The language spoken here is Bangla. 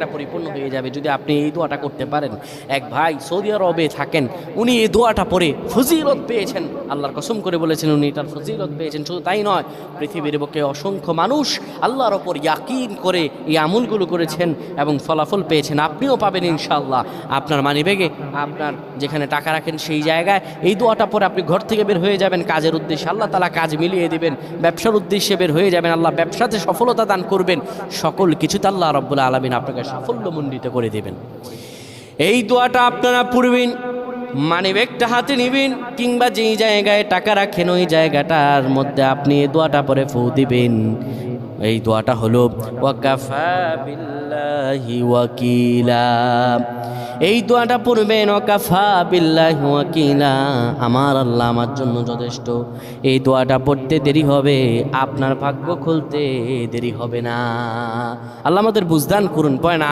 একটা পরিপূর্ণ হয়ে যাবে যদি আপনি এই দোয়াটা করতে পারেন। এক ভাই সৌদি আরবে থাকেন, উনি এই দোয়াটা পড়ে ফজিলত পেয়েছেন, আল্লাহর কসম করে বলেছেন উনি এটার ফজিলত পেয়েছেন। শুধু তাই নয়, পৃথিবীর বুকে অসংখ্য মানুষ আল্লাহর ওপর ইয়াকিন করে এই আমলগুলো করেছেন এবং ফলাফল পেয়েছেন। আপনিও পাবেন ইনশাআল্লাহ। আপনার মানিব্যাগে, আপনার যেখানে টাকা রাখেন সেই জায়গায় এই দোয়াটা পরে আপনি ঘর থেকে বের হয়ে যাবেন কাজের উদ্দেশ্যে, আল্লাহ তাআলা কাজ মিলিয়ে দিবেন। ব্যবসার উদ্দেশ্যে বের হয়ে যাবেন, আল্লাহ ব্যবসাতে সফলতা দান করবেন। সকল কিছুতে আল্লাহ রাব্বুল আলামিন আপনাকে সাফল্যমণ্ডিত করে দেবেন। এই দোয়াটা আপনারা পড়বেন, মানিব্যাগটা হাতে নেবেন, কিংবা যেই জায়গায় টাকা রাখেন ওই জায়গাটার মধ্যে আপনি এই দোয়াটা পরে ফু দিবেন। এই দোয়াটা হলো ওয়াকাফা বিল্লাহি ওয়াকিলা। এই দোয়াটা পড়বেন, ওয়াকাফা বিল্লাহি ওয়াকিলা, আমার আল্লাহ আমার জন্য যথেষ্ট। এই দোয়াটা পড়তে দেরি হবে, আপনার ভাগ্য খুলতে দেরি হবে না। আল্লাহ আমাদের বুঝদান করুন। পড়েন।